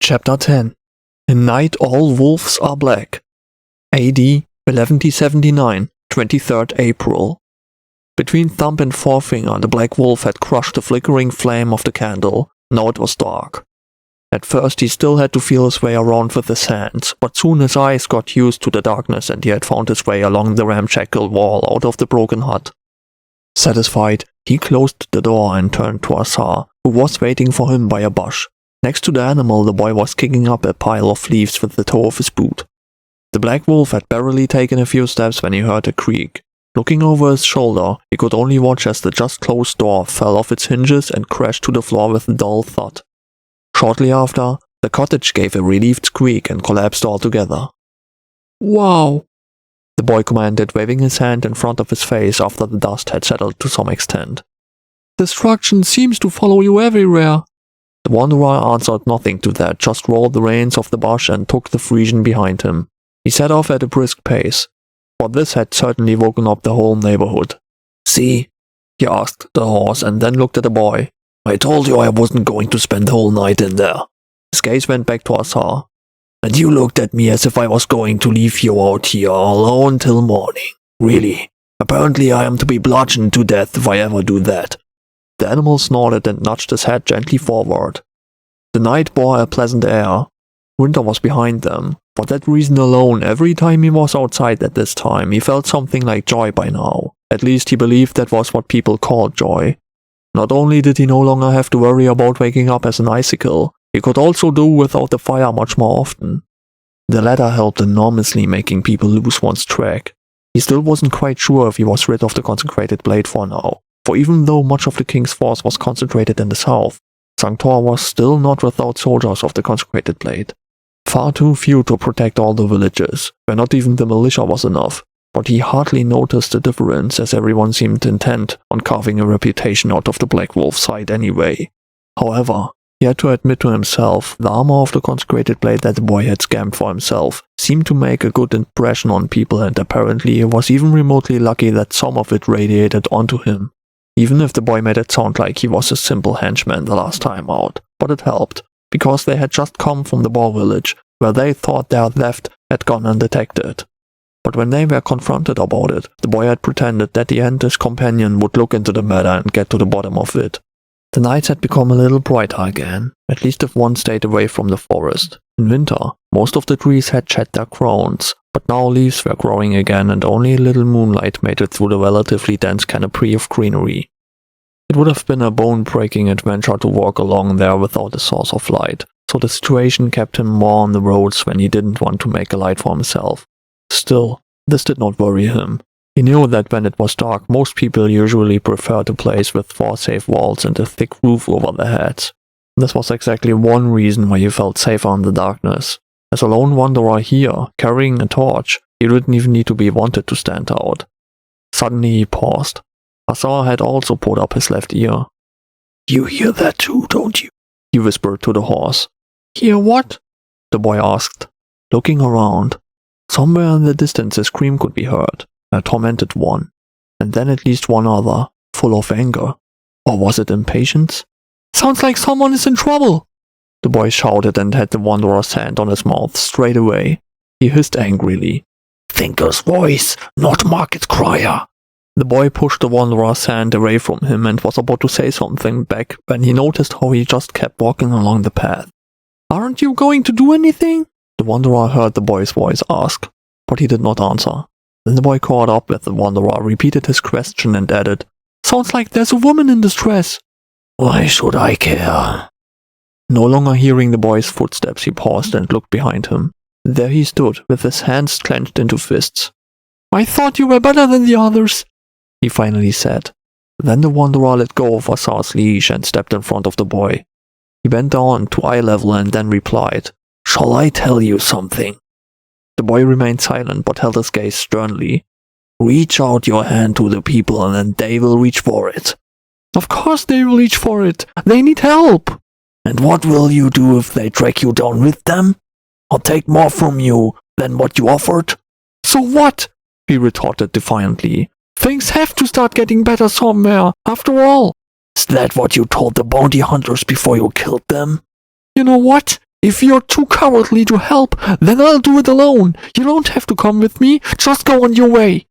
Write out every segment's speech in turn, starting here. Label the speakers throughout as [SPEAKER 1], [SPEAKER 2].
[SPEAKER 1] Chapter 10. In Night All Wolves Are Black. AD 1179, 23rd April. Between thumb and forefinger, the black wolf had crushed the flickering flame of the candle. Now it was dark. At first he still had to feel his way around with his hands, but soon his eyes got used to the darkness and he had found his way along the ramshackle wall out of the broken hut. Satisfied, he closed the door and turned to Asar, who was waiting for him by a bush. Next to the animal, the boy was kicking up a pile of leaves with the toe of his boot. The black wolf had barely taken a few steps when he heard a creak. Looking over his shoulder, he could only watch as the just-closed door fell off its hinges and crashed to the floor with a dull thud. Shortly after, the cottage gave a relieved squeak and collapsed altogether. "Wow," the boy commanded, waving his hand in front of his face after the dust had settled to some extent. "Destruction seems to follow you everywhere." The wanderer answered nothing to that, just rolled the reins of the bush and took the Frisian behind him. He set off at a brisk pace, for this had certainly woken up the whole neighborhood. "See?" he asked the horse and then looked at the boy. "I told you I wasn't going to spend the whole night in there." His gaze went back to Asar. "And you looked at me as if I was going to leave you out here alone till morning. Really? Apparently I am to be bludgeoned to death if I ever do that." The animal snorted and nudged his head gently forward. The night bore a pleasant air. Winter was behind them. For that reason alone, every time he was outside at this time, he felt something like joy by now. At least he believed that was what people called joy. Not only did he no longer have to worry about waking up as an icicle, he could also do without the fire much more often. The latter helped enormously, making people lose one's track. He still wasn't quite sure if he was rid of the consecrated blade for now. For even though much of the king's force was concentrated in the south, Sanctor was still not without soldiers of the consecrated blade. Far too few to protect all the villages, where not even the militia was enough, but he hardly noticed the difference as everyone seemed intent on carving a reputation out of the Black Wolf's side anyway. However, he had to admit to himself, the armor of the consecrated blade that the boy had scammed for himself seemed to make a good impression on people, and apparently he was even remotely lucky that some of it radiated onto him. Even if the boy made it sound like he was a simple henchman the last time out, but it helped, because they had just come from the Boar village, where they thought their theft had gone undetected. But when they were confronted about it, the boy had pretended that he and his companion would look into the matter and get to the bottom of it. The nights had become a little brighter again, at least if one stayed away from the forest. In winter, most of the trees had shed their crowns, but now leaves were growing again and only a little moonlight made it through the relatively dense canopy of greenery. It would have been a bone-breaking adventure to walk along there without a source of light, so the situation kept him more on the roads when he didn't want to make a light for himself. Still, this did not worry him. He knew that when it was dark, most people usually preferred a place with 4 safe walls and a thick roof over their heads. This was exactly one reason why he felt safer in the darkness. As a lone wanderer here, carrying a torch, he didn't even need to be wanted to stand out. Suddenly he paused. Asar had also put up his left ear. "You hear that too, don't you?" he whispered to the horse. "Hear what?" the boy asked. Looking around, somewhere in the distance a scream could be heard, a tormented one, and then at least one other, full of anger. Or was it impatience? "Sounds like someone is in trouble!" the boy shouted and had the wanderer's hand on his mouth straight away. He hissed angrily. "Thinker's voice, not market crier." The boy pushed the wanderer's hand away from him and was about to say something back when he noticed how he just kept walking along the path. "Aren't you going to do anything?" the wanderer heard the boy's voice ask, but he did not answer. Then the boy caught up with the wanderer, repeated his question and added, "Sounds like there's a woman in distress." "Why should I care?" No longer hearing the boy's footsteps, he paused and looked behind him. There he stood, with his hands clenched into fists. "I thought you were better than the others," he finally said. Then the wanderer let go of Asar's leash and stepped in front of the boy. He bent down to eye level and then replied, "Shall I tell you something?" The boy remained silent but held his gaze sternly. "Reach out your hand to the people and then they will reach for it." "Of course they will reach for it. They need help." "And what will you do if they drag you down with them? Or take more from you than what you offered?" "So what?" he retorted defiantly. "Things have to start getting better somewhere, after all." "Is that what you told the bounty hunters before you killed them?" "You know what? If you're too cowardly to help, then I'll do it alone. You don't have to come with me, just go on your way.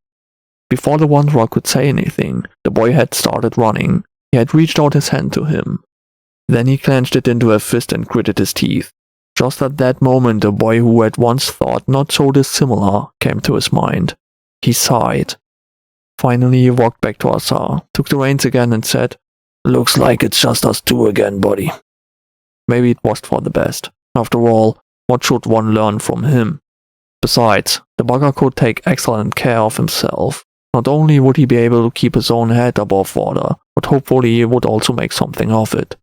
[SPEAKER 1] Before the wanderer could say anything, the boy had started running. He had reached out his hand to him. Then he clenched it into a fist and gritted his teeth. Just at that moment, a boy who had once thought not so dissimilar came to his mind. He sighed. Finally, he walked back to Asa, took the reins again and said, "Looks like it's just us two again, buddy." Maybe it was for the best. After all, what should one learn from him? Besides, the bugger could take excellent care of himself. Not only would he be able to keep his own head above water, but hopefully he would also make something of it.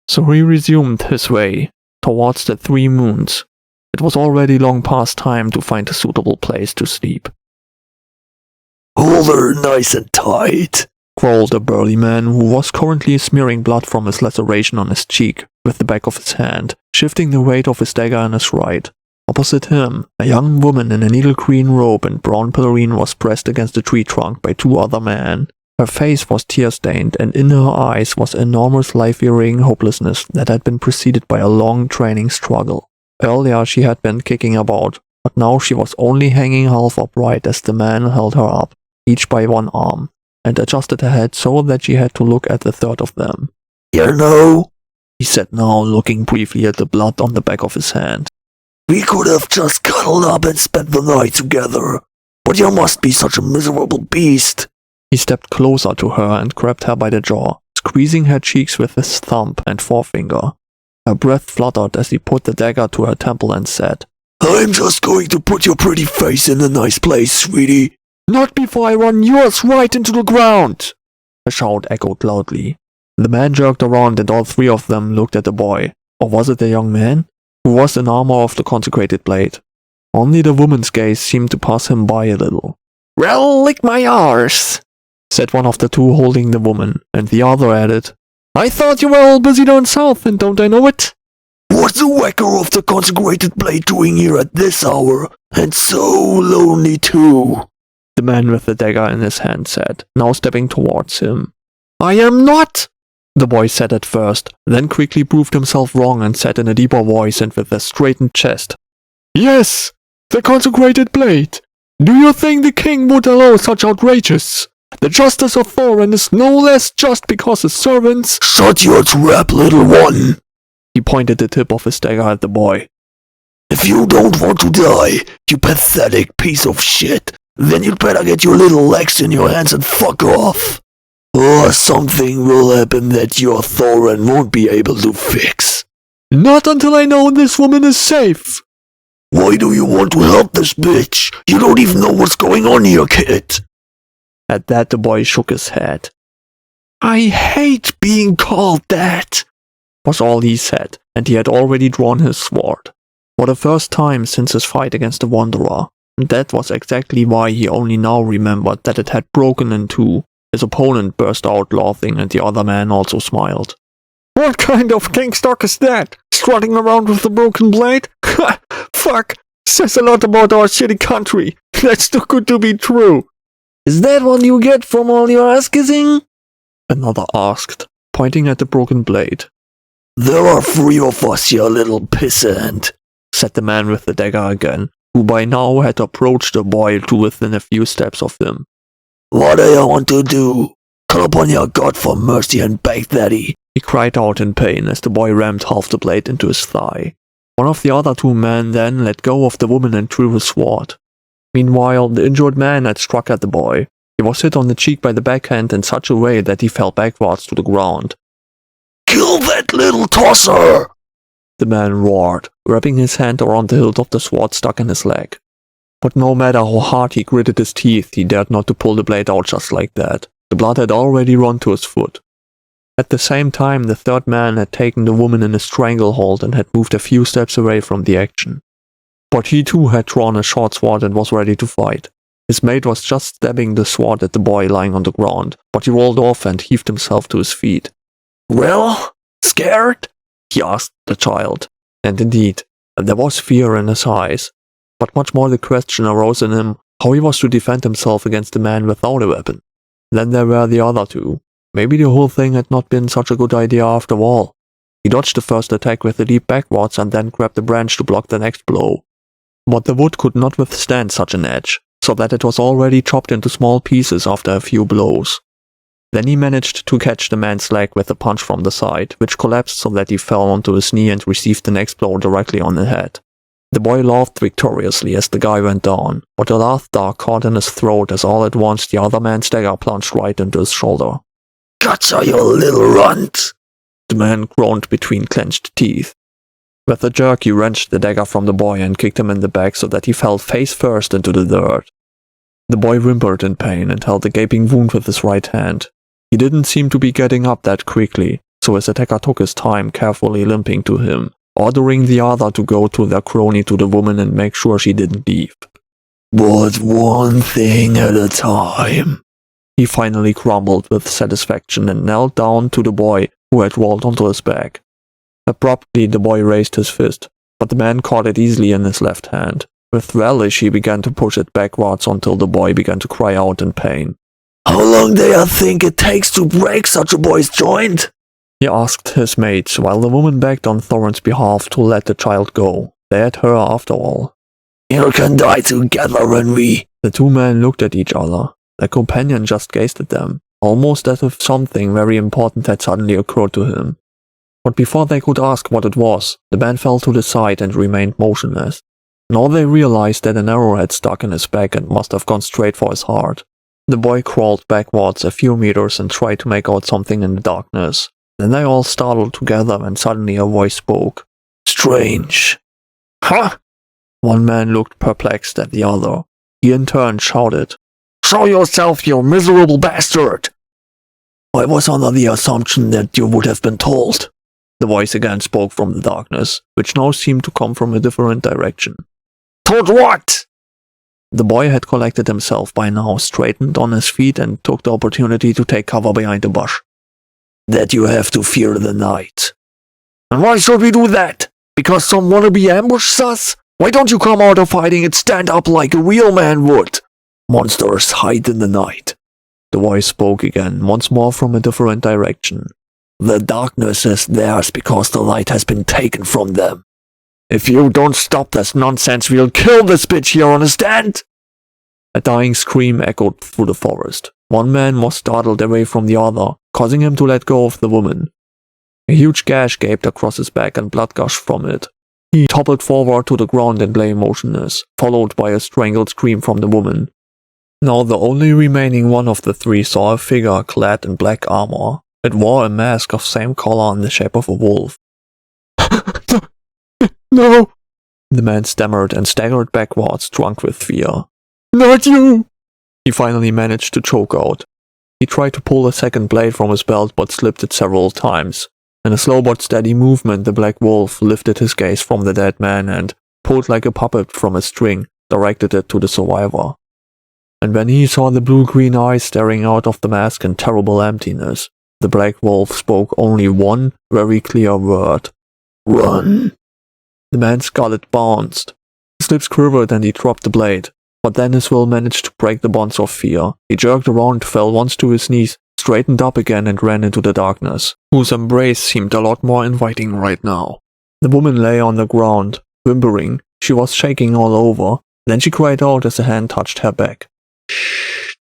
[SPEAKER 1] So he resumed his way towards the 3 moons. It was already long past time to find a suitable place to sleep.
[SPEAKER 2] "Hold her nice and tight,"
[SPEAKER 1] growled a burly man who was currently smearing blood from his laceration on his cheek with the back of his hand, shifting the weight of his dagger in his right. Opposite him, a young woman in a needle green robe and brown pelerine was pressed against a tree trunk by 2 other men. Her face was tear-stained, and in her eyes was enormous life-wearying hopelessness that had been preceded by a long training struggle. Earlier she had been kicking about, but now she was only hanging half upright as the men held her up, each by one arm, and adjusted her head so that she had to look at the third of them.
[SPEAKER 2] "You know,"
[SPEAKER 1] he said now, looking briefly at the blood on the back of his hand,
[SPEAKER 2] "we could have just cuddled up and spent the night together, but you must be such a miserable beast."
[SPEAKER 1] He stepped closer to her and grabbed her by the jaw, squeezing her cheeks with his thumb and forefinger. Her breath fluttered as he put the dagger to her temple and said,
[SPEAKER 2] "I'm just going to put your pretty face in a nice place, sweetie."
[SPEAKER 1] "Not before I run yours right into the ground!" A shout echoed loudly. The man jerked around and all 3 of them looked at the boy, or was it the young man, who was in armor of the consecrated blade. Only the woman's gaze seemed to pass him by a little. "Well, lick my arse," said one of the 2 holding the woman, and the other added, "I thought you were all busy down south, and don't I know it?"
[SPEAKER 2] "What's the whacker of the consecrated blade doing here at this hour, and so lonely too?"
[SPEAKER 1] the man with the dagger in his hand said, now stepping towards him. "I am not," the boy said at first, then quickly proved himself wrong and said in a deeper voice and with a straightened chest, "Yes, the consecrated blade. Do you think the king would allow such outrages? The justice of Thorin is no less just because his servants—"
[SPEAKER 2] "Shut your trap, little one!"
[SPEAKER 1] He pointed the tip of his dagger at the boy.
[SPEAKER 2] "If you don't want to die, you pathetic piece of shit, then you'd better get your little legs in your hands and fuck off. Or something will happen that your Thorin won't be able to fix."
[SPEAKER 1] "Not until I know this woman is safe."
[SPEAKER 2] "Why do you want to help this bitch? You don't even know what's going on here, kid."
[SPEAKER 1] At that the boy shook his head. "I hate being called that," was all he said, and he had already drawn his sword. For the first time since his fight against the Wanderer, and that was exactly why he only now remembered that it had broken in 2. His opponent burst out laughing, and the other man also smiled. "What kind of king stock is that? Strutting around with a broken blade? Ha! Fuck! Says a lot about our shitty country. That's too good to be true."
[SPEAKER 2] "Is that what you get from all your ass-kissing?"
[SPEAKER 1] another asked, pointing at the broken blade.
[SPEAKER 2] "There are 3 of us, you little pissant,"
[SPEAKER 1] said the man with the dagger again, who by now had approached the boy to within a few steps of him.
[SPEAKER 2] "What do you want to do? Call upon your god for mercy and beg daddy,"
[SPEAKER 1] he cried out in pain as the boy rammed half the blade into his thigh. One of the other 2 men then let go of the woman and drew his sword. Meanwhile, the injured man had struck at the boy. He was hit on the cheek by the backhand in such a way that he fell backwards to the ground.
[SPEAKER 2] "Kill that little tosser!"
[SPEAKER 1] the man roared, wrapping his hand around the hilt of the sword stuck in his leg. But no matter how hard he gritted his teeth, he dared not to pull the blade out just like that. The blood had already run to his foot. At the same time, the 3rd man had taken the woman in a stranglehold and had moved a few steps away from the action. But he too had drawn a short sword and was ready to fight. His mate was just stabbing the sword at the boy lying on the ground, but he rolled off and heaved himself to his feet.
[SPEAKER 2] "Well, scared?"
[SPEAKER 1] he asked the child. And indeed, there was fear in his eyes. But much more the question arose in him how he was to defend himself against a man without a weapon. Then there were the other 2. Maybe the whole thing had not been such a good idea after all. He dodged the first attack with a leap backwards and then grabbed a branch to block the next blow. But the wood could not withstand such an edge, so that it was already chopped into small pieces after a few blows. Then he managed to catch the man's leg with a punch from the side, which collapsed so that he fell onto his knee and received the next blow directly on the head. The boy laughed victoriously as the guy went down, but the laughter caught in his throat as all at once the other man's dagger plunged right into his shoulder.
[SPEAKER 2] "Gotcha, you little runt!"
[SPEAKER 1] The man groaned between clenched teeth. With a jerk, he wrenched the dagger from the boy and kicked him in the back so that he fell face first into the dirt. The boy whimpered in pain and held the gaping wound with his right hand. He didn't seem to be getting up that quickly, so his attacker took his time, carefully limping to him, ordering the other to go to their crony to the woman and make sure she didn't leave.
[SPEAKER 2] "But one thing at a time,"
[SPEAKER 1] he finally grumbled with satisfaction and knelt down to the boy who had rolled onto his back. Abruptly, the boy raised his fist, but the man caught it easily in his left hand. With relish, he began to push it backwards until the boy began to cry out in pain.
[SPEAKER 2] "How long do you think it takes to break such a boy's joint?"
[SPEAKER 1] he asked his mates, while the woman begged on Thorin's behalf to let the child go. They had her after all.
[SPEAKER 2] "You can die together when we—"
[SPEAKER 1] The two men looked at each other. Their companion just gazed at them, almost as if something very important had suddenly occurred to him. But before they could ask what it was, the man fell to the side and remained motionless. Now they realized that an arrow had stuck in his back and must have gone straight for his heart. The boy crawled backwards a few meters and tried to make out something in the darkness. Then they all startled together and suddenly a voice spoke.
[SPEAKER 2] "Strange."
[SPEAKER 1] "Huh?" One man looked perplexed at the other. He in turn shouted,
[SPEAKER 2] "Show yourself, you miserable bastard!" "I was under the assumption that you would have been told."
[SPEAKER 1] The voice again spoke from the darkness, which now seemed to come from a different direction.
[SPEAKER 2] "Told what?"
[SPEAKER 1] The boy had collected himself by now, straightened on his feet, and took the opportunity to take cover behind a bush.
[SPEAKER 2] "That you have to fear the night."
[SPEAKER 1] "And why should we do that? Because some wannabe ambushed us? Why don't you come out of hiding and stand up like a real man would?"
[SPEAKER 2] "Monsters hide in the night."
[SPEAKER 1] The voice spoke again, once more from a different direction.
[SPEAKER 2] "The darkness is theirs because the light has been taken from them."
[SPEAKER 1] "If you don't stop this nonsense, we'll kill this bitch here, understand?" A dying scream echoed through the forest. One man was startled away from the other, causing him to let go of the woman. A huge gash gaped across his back and blood gushed from it. He toppled forward to the ground and lay motionless, followed by a strangled scream from the woman. Now the only remaining one of the three saw a figure clad in black armor. It wore a mask of same color in the shape of a wolf.
[SPEAKER 2] "No!"
[SPEAKER 1] The man stammered and staggered backwards, drunk with fear. "Not you!" He finally managed to choke out. He tried to pull a second blade from his belt but slipped it several times. In a slow but steady movement, the black wolf lifted his gaze from the dead man and, pulled like a puppet from a string, directed it to the survivor. And when he saw the blue-green eyes staring out of the mask in terrible emptiness, the black wolf spoke only one very clear word.
[SPEAKER 2] "Run."
[SPEAKER 1] The man's gullet bounced. His lips quivered and he dropped the blade. But then his will managed to break the bonds of fear. He jerked around, fell once to his knees, straightened up again and ran into the darkness, whose embrace seemed a lot more inviting right now. The woman lay on the ground, whimpering. She was shaking all over. Then she cried out as a hand touched her back. "Shh."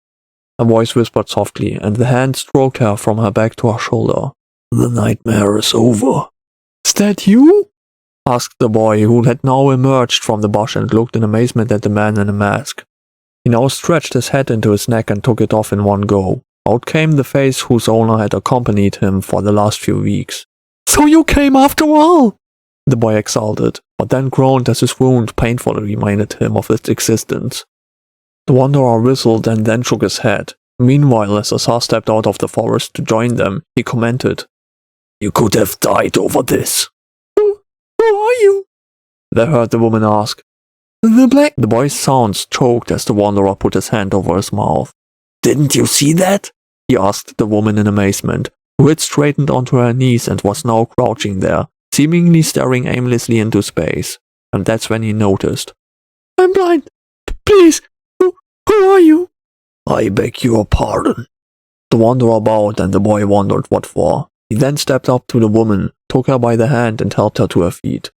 [SPEAKER 1] A voice whispered softly, and the hand stroked her from her back to her shoulder.
[SPEAKER 2] "The nightmare is over."
[SPEAKER 1] "Is that you?" asked the boy, who had now emerged from the bush and looked in amazement at the man in the mask. He now stretched his head into his neck and took it off in one go. Out came the face whose owner had accompanied him for the last few weeks. "So you came after all!" The boy exulted, but then groaned as his wound painfully reminded him of its existence. The wanderer whistled and then shook his head. Meanwhile, as Assar stepped out of the forest to join them, he commented,
[SPEAKER 2] "You could have died over this."
[SPEAKER 1] "Who are you?" they heard the woman ask. The boy's sounds choked as the wanderer put his hand over his mouth.
[SPEAKER 2] "Didn't you see that?"
[SPEAKER 1] he asked the woman in amazement, who had straightened onto her knees and was now crouching there, seemingly staring aimlessly into space. And that's when he noticed. "I'm blind. Please, who are you?"
[SPEAKER 2] "I beg your pardon."
[SPEAKER 1] The wanderer bowed and the boy wondered what for. He then stepped up to the woman, took her by the hand and helped her to her feet.